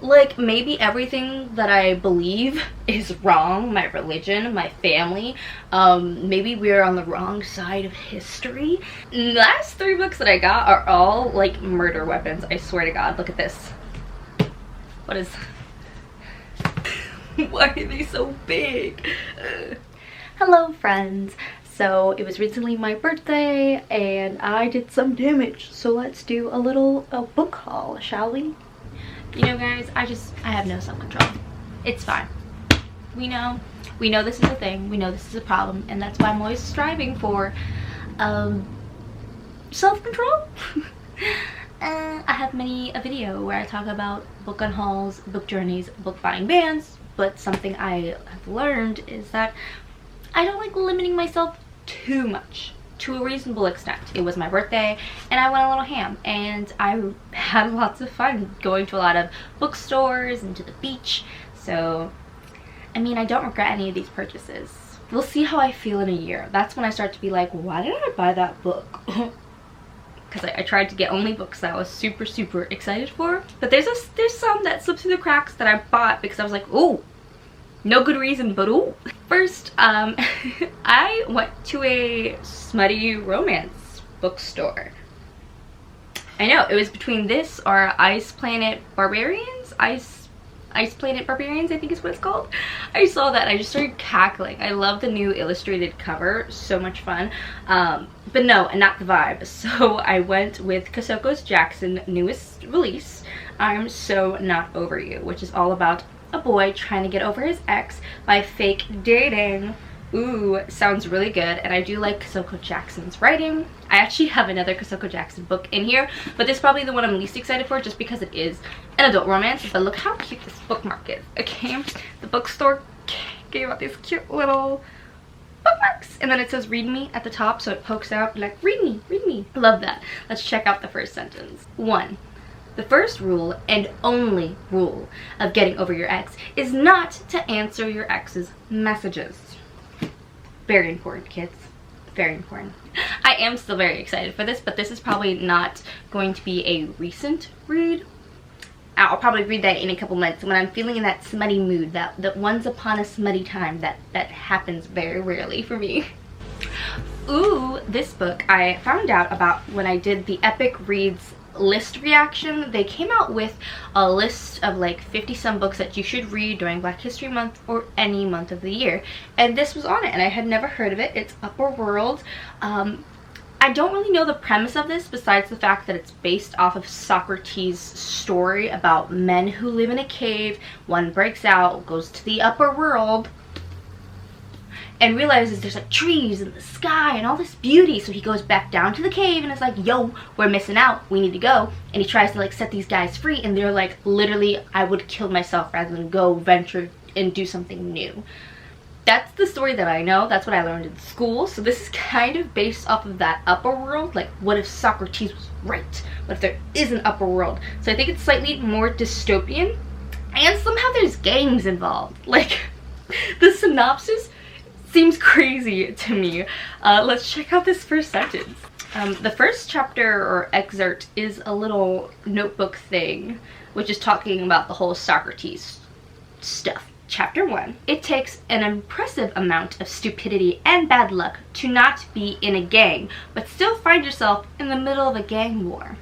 Like, maybe everything that I believe is wrong, my religion, my family, maybe we're on the wrong side of history. The last 3 books that I got are all like murder weapons, I swear to God. Look at this. What is... Why are they so big? Hello friends. So it was recently my birthday and I did some damage, so let's do a little book haul, shall we? You know guys, I have no self-control. It's fine. We know this is a thing, we know this is a problem, and that's why I'm always striving for self-control. I have a video where I talk about book unhauls, book journeys, book buying bans, but something I have learned is that I don't like limiting myself too much, to a reasonable extent. It was my birthday and I went a little ham and I had lots of fun going to a lot of bookstores and to the beach. So I mean, I don't regret any of these purchases. We'll see how I feel in a year. That's when I start to be like, why did I buy that book? Because I tried to get only books that I was super excited for, but there's some that slipped through the cracks that I bought because I was like, oh, no good reason, but ooh. First, I went to a smutty romance bookstore. I know, it was between this or Ice Planet Barbarians? Ice Planet Barbarians, I think is what it's called. I saw that and I just started cackling. I love the new illustrated cover, so much fun. But no, and not the vibe. So I went with Kasoko Jackson's newest release, I'm So Not Over You, which is all about a boy trying to get over his ex by fake dating. Ooh, sounds really good, and I do like Kasoko Jackson's writing. I actually have another Kasoko Jackson book in here, but this is probably the one I'm least excited for just because it is an adult romance. But look how cute this bookmark is. Okay, the bookstore gave out these cute little bookmarks, and then it says read me at the top, so it pokes out like read me, read me. Love that. Let's check out the first sentence. 1. The first rule and only rule of getting over your ex is not to answer your ex's messages. Very important, kids. Very important. I am still very excited for this, but this is probably not going to be a recent read. I'll probably read that in a couple months when I'm feeling in that smutty mood, that once upon a smutty time that happens very rarely for me. Ooh, this book I found out about when I did the Epic Reads list reaction. They came out with a list of like 50 some books that you should read during Black History Month or any month of the year, and this was on it and I had never heard of it. It's Upper World. I don't really know the premise of this besides the fact that it's based off of Socrates' story about men who live in a cave. One breaks out, goes to the upper world, and realizes there's like trees in the sky and all this beauty, so he goes back down to the cave and is like, yo, we're missing out, we need to go. And he tries to like set these guys free, and they're like, literally, I would kill myself rather than go venture and do something new. That's the story that I know. That's what I learned in school. So this is kind of based off of that upper world. Like, what if Socrates was right? What if there is an upper world? So I think it's slightly more dystopian, and somehow there's gangs involved. Like, the synopsis seems crazy to me. Let's check out this first sentence. The first chapter or excerpt is a little notebook thing, which is talking about the whole Socrates stuff. Chapter 1. It takes an impressive amount of stupidity and bad luck to not be in a gang, but still find yourself in the middle of a gang war.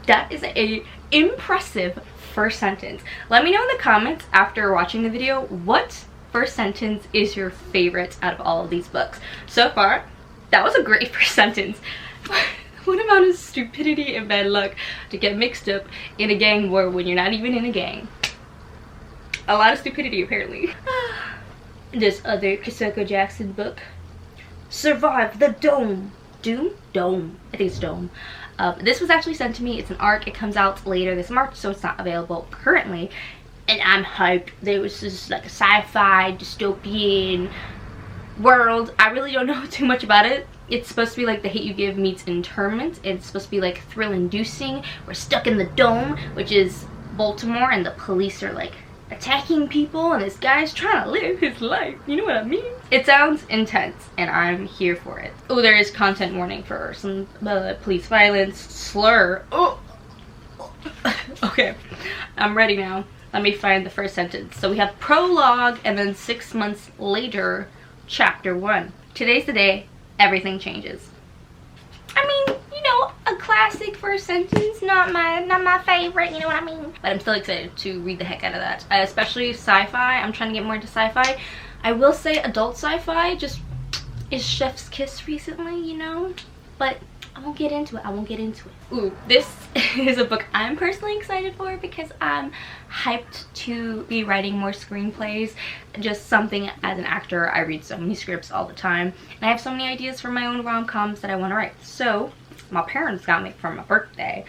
That is a impressive first sentence. Let me know in the comments after watching the video what first sentence is your favorite out of all of these books. So far, that was a great first sentence. What amount of stupidity and bad luck to get mixed up in a gang war when you're not even in a gang? A lot of stupidity, apparently. This other Kasoko Jackson book, Survive the Dome. Dome? I think it's Dome. This was actually sent to me. It's an ARC. It comes out later this March, so it's not available currently. And I'm hyped. There was this like a sci-fi dystopian world. I really don't know too much about it. It's supposed to be like The Hate You Give meets Internment. It's supposed to be like thrill-inducing. We're stuck in the dome, which is Baltimore, and the police are like attacking people, and this guy's trying to live his life. You know what I mean? It sounds intense, and I'm here for it. Oh, there is content warning for some police violence, slur. Oh, Okay, I'm ready now. Let me find the first sentence. So we have prologue and then 6 months later, chapter 1. Today's the day everything changes. I mean, you know, a classic first sentence, not my favorite, you know what I mean? But I'm still excited to read the heck out of that. Especially sci-fi. I'm trying to get more into sci-fi. I will say adult sci-fi just is chef's kiss recently, you know? But I won't get into it. I won't get into it. Ooh, this is a book I'm personally excited for because I'm hyped to be writing more screenplays. Just something, as an actor, I read so many scripts all the time. And I have so many ideas for my own rom-coms that I want to write. So, my parents got me for my birthday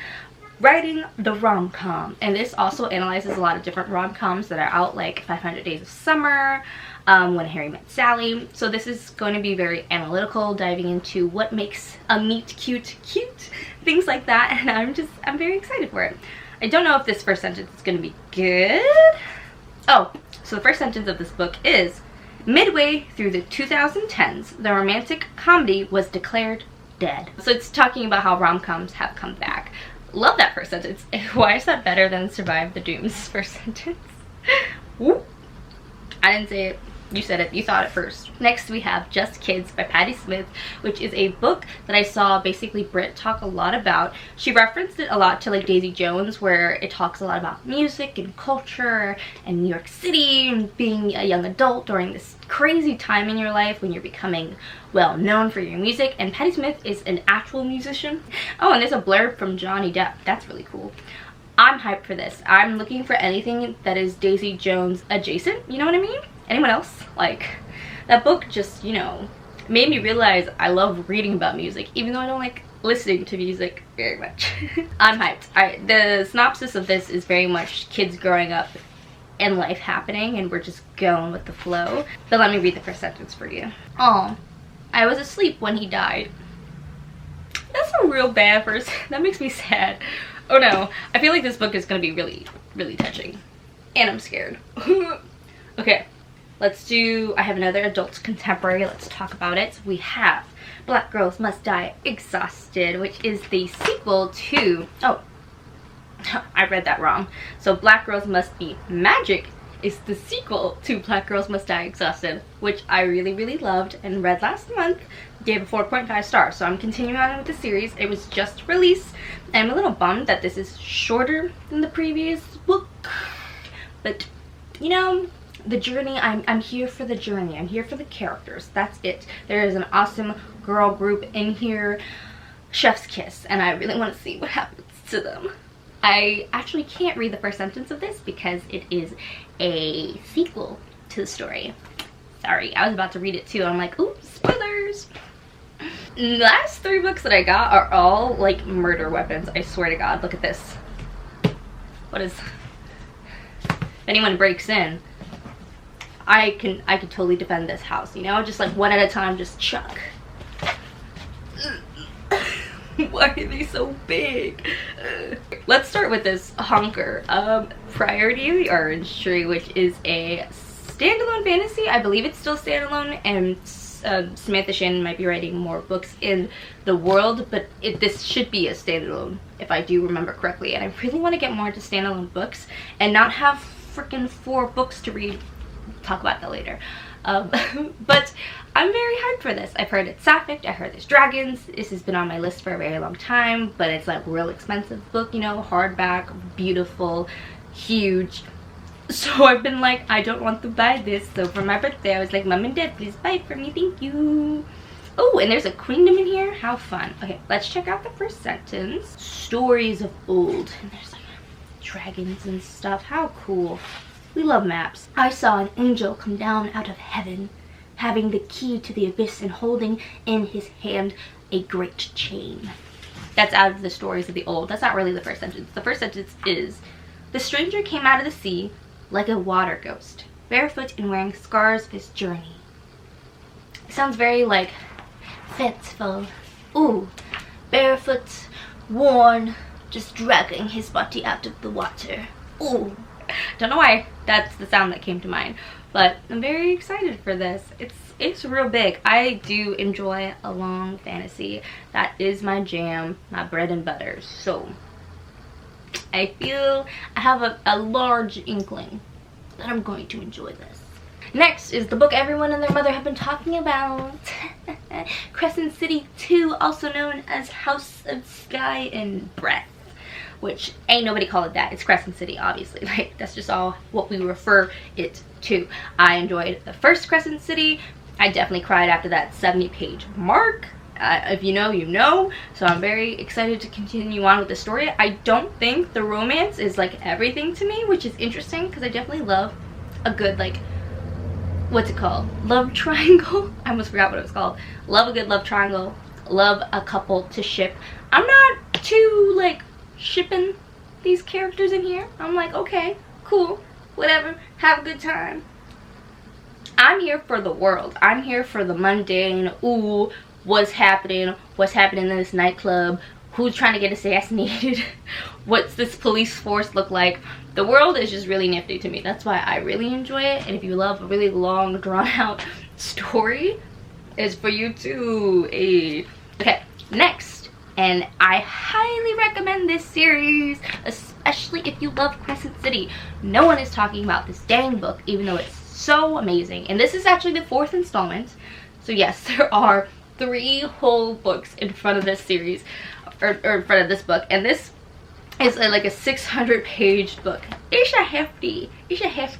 writing the rom-com. And this also analyzes a lot of different rom-coms that are out, like 500 Days of Summer, When Harry Met Sally. So this is going to be very analytical, diving into what makes a meet cute cute, things like that, and I'm very excited for it. I don't know if this first sentence is going to be good. Oh, so the first sentence of this book is, midway through the 2010s, the romantic comedy was declared dead. So it's talking about how rom-coms have come back. Love that first sentence. Why is that better than Survive the Dooms first sentence? Whoop. I didn't say it. You said it. You thought it first. Next we have Just Kids by Patti Smith, which is a book that I saw basically Brit talk a lot about. She referenced it a lot to like Daisy Jones, where it talks a lot about music and culture and New York City and being a young adult during this crazy time in your life when you're becoming well known for your music. And Patti Smith is an actual musician. Oh, and there's a blurb from Johnny Depp. That's really cool. I'm hyped for this. I'm looking for anything that is Daisy Jones adjacent, you know what I mean? Anyone else? Like, that book just, you know, made me realize I love reading about music, even though I don't like listening to music very much. I'm hyped. The synopsis of this is very much kids growing up and life happening, and we're just going with the flow. But let me read the first sentence for you. Oh, I was asleep when he died. That's a real bad verse. That makes me sad. Oh no, I feel like this book is gonna be really, really touching. And I'm scared. Okay, let's do, I have another adult contemporary. Let's talk about it. We have Black Girls Must Die Exhausted, which is the sequel to, oh, I read that wrong. So Black Girls Must Be Magic is the sequel to Black Girls Must Die Exhausted, which I really, really loved and read last month. Gave a 4.5 stars, so I'm continuing on with the series. It was just released, and I'm a little bummed that this is shorter than the previous book. But, you know, the journey, I'm here for the journey. I'm here for the characters. That's it. There is an awesome girl group in here. Chef's kiss, and I really want to see what happens to them. I actually can't read the first sentence of this because it is a sequel to the story. Sorry, I was about to read it too, and I'm like, ooh, spoilers! The last 3 books that I got are all like murder weapons. I swear to God, look at this. What is, if anyone breaks in, I can totally defend this house, you know, just like one at a time, just chuck. Why are they so big? Let's start with this honker. Priority of the Orange Tree, which is a standalone fantasy. I believe it's still standalone, and Samantha Shannon might be writing more books in the world, but this should be a standalone if I do remember correctly. And I really want to get more into standalone books and not have freaking 4 books to read. Talk about that later. But I'm very hyped for this. I've heard it's sapphic, I heard there's dragons. This has been on my list for a very long time, but it's like a real expensive book, you know, hardback, beautiful, huge. So I've been like, I don't want to buy this. So for my birthday, I was like, Mom and Dad, please buy it for me, thank you. Oh, and there's a queendom in here. How fun. Okay, let's check out the first sentence. Stories of old. And there's like dragons and stuff. How cool. We love maps. I saw an angel come down out of heaven, having the key to the abyss and holding in his hand a great chain. That's out of the Stories of the Old. That's not really the first sentence. The first sentence is, the stranger came out of the sea like a water ghost, barefoot and wearing scars of his journey. It sounds very like fanciful. Ooh, barefoot, worn, just dragging his body out of the water. Ooh. Don't know why that's the sound that came to mind, but I'm very excited for this. It's real big. I do enjoy a long fantasy. That is my jam, my bread and butter. So I feel I have a large inkling that I'm going to enjoy this. Next is the book everyone and their mother have been talking about. Crescent City 2, also known as House of Sky and Breath. Which ain't nobody call it that. It's Crescent City, obviously. Like, that's just all what we refer it to. I enjoyed the first Crescent City. I definitely cried after that 70-page mark. If you know, you know. So I'm very excited to continue on with the story. I don't think the romance is like everything to me, which is interesting because I definitely love a good, like, what's it called? Love triangle? I almost forgot what it was called. Love a good love triangle. Love a couple to ship. I'm not too, like, shipping these characters in here. I'm like, okay, cool, whatever, have a good time. I'm here for the world. I'm here for the mundane. Ooh, what's happening in this nightclub, who's trying to get assassinated, what's this police force look like. The world is just really nifty to me. That's why I really enjoy it. And if you love a really long, drawn out story, it's for you too. Okay, next, and I highly recommend this series, especially if you love Crescent City. No one is talking about this dang book, even though it's so amazing. And this is actually the 4th installment. So yes, there are 3 whole books in front of this series, or in front of this book, and this is like a 600-page book. It's a hefty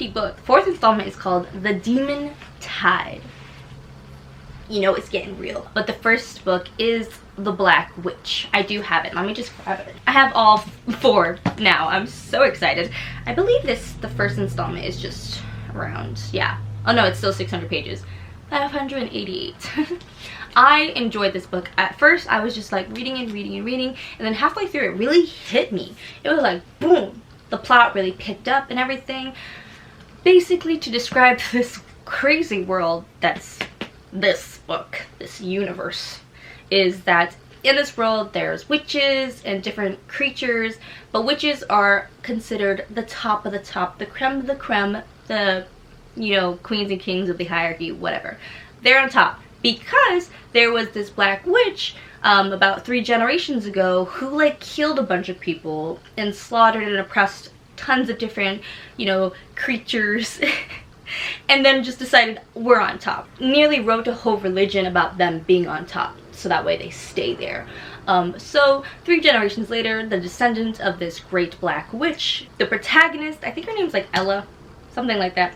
book. The 4th installment is called The Demon Tide. You know it's getting real. But the first book is The Black Witch. I do have it. Let me just grab it. I have all 4 now. I'm so excited. I believe the first installment is just around, yeah. Oh no, it's still 600 pages. 588. I enjoyed this book. At first, I was just like reading and then halfway through it really hit me. It was like, boom, the plot really picked up and everything. Basically, to describe this crazy world that's this book, this universe, is that in this world there's witches and different creatures, but witches are considered the top of the top, the creme of the creme, the, you know, queens and kings of the hierarchy, whatever. They're on top because there was this black witch about 3 generations ago who like killed a bunch of people and slaughtered and oppressed tons of different, you know, creatures and then just decided we're on top. Nearly wrote a whole religion about them being on top so that way they stay there. So 3 generations later, the descendant of this great black witch, the protagonist, I think her name's like Ella, something like that.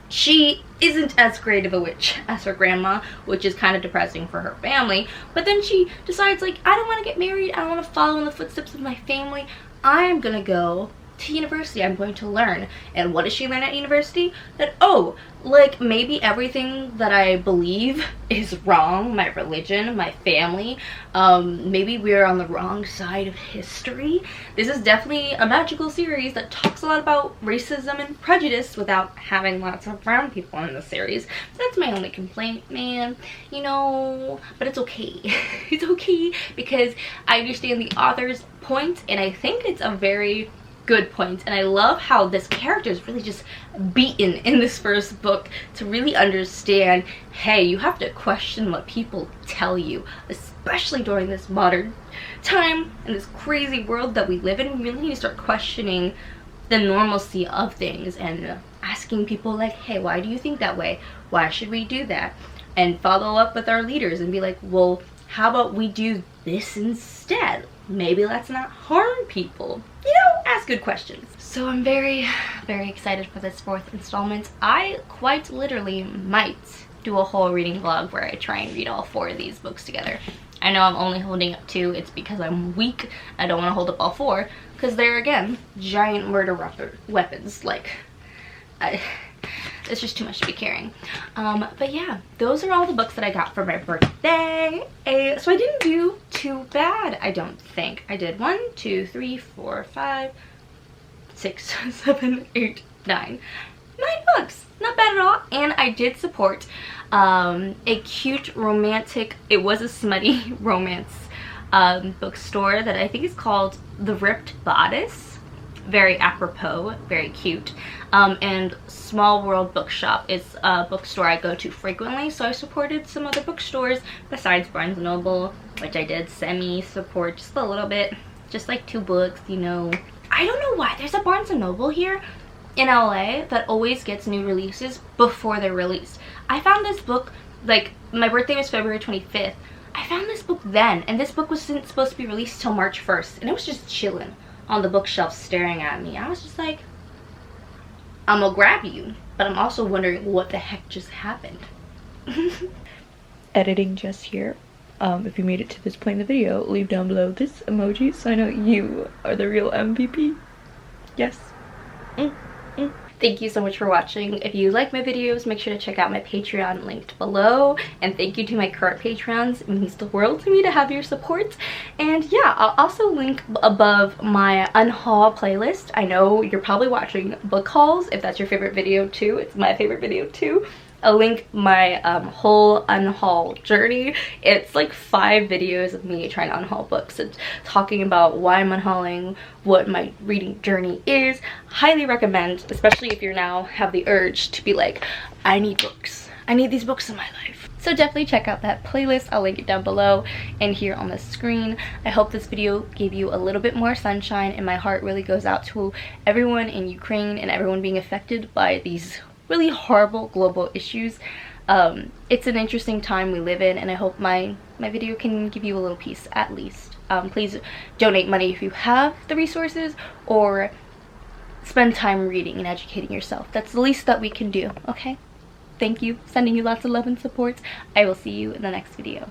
She isn't as great of a witch as her grandma, which is kind of depressing for her family. But then she decides, like, I don't want to get married. I don't want to follow in the footsteps of my family. I'm going to go to university. I'm going to learn. And what does she learn at university? That, oh, like, maybe everything that I believe is wrong. My religion, my family. Maybe we're on the wrong side of history. This is definitely a magical series that talks a lot about racism and prejudice without having lots of brown people in the series. That's my only complaint, man. You know, but it's okay. It's okay because I understand the author's point, and I think it's a very good point. And I love how this character is really just beaten in this first book to really understand, hey, you have to question what people tell you, especially during this modern time and this crazy world that we live in. We really need to start questioning the normalcy of things and asking people like, hey, why do you think that way? Why should we do that? And follow up with our leaders and be like, well, how about we do this instead? Maybe let's not harm people. You know, ask good questions. So I'm very, very excited for this 4th installment. I quite literally might do a whole reading vlog where I try and read all 4 of these books together. I know I'm only holding up 2. It's because I'm weak. I don't want to hold up all 4 because they're, again, giant murder weapons. Like, it's just too much to be carrying. But yeah, those are all the books that I got for my birthday. So I didn't do too bad, I don't think. I did 1, 2, 3, 4, 5, 6, 7, 8, 9. 9 books. Not bad at all. And I did support a cute romantic, it was a smutty romance bookstore that I think is called The Ripped Bodice. Very apropos, very cute. And Small World Bookshop is a bookstore I go to frequently, so I supported some other bookstores besides Barnes & Noble, which I did semi-support just a little bit, just like 2 books, you know. I don't know why. There's a Barnes & Noble here in LA that always gets new releases before they're released. I found this book, like, my birthday was February 25th. I found this book then, and this book wasn't supposed to be released till March 1st, and it was just chilling on the bookshelf staring at me. I was just like, I'm gonna grab you, but I'm also wondering what the heck just happened. Editing just here. If you made it to this point in the video, leave down below this emoji so I know you are the real MVP. Yes. Thank you so much for watching. If you like my videos, make sure to check out my Patreon linked below. And thank you to my current Patrons. It means the world to me to have your support. And yeah, I'll also link above my unhaul playlist. I know you're probably watching book hauls. If that's your favorite video too, it's my favorite video too. I'll link my whole unhaul journey. It's like 5 videos of me trying to unhaul books and talking about why I'm unhauling, what my reading journey is. Highly recommend, especially if you now have the urge to be like, I need books. I need these books in my life. So definitely check out that playlist. I'll link it down below and here on the screen. I hope this video gave you a little bit more sunshine, and my heart really goes out to everyone in Ukraine and everyone being affected by these really horrible global issues. It's an interesting time we live in, and I hope my video can give you a little peace at least. Please donate money if you have the resources, or spend time reading and educating yourself. That's the least that we can do, okay? Thank you. Sending you lots of love and support. I will see you in the next video.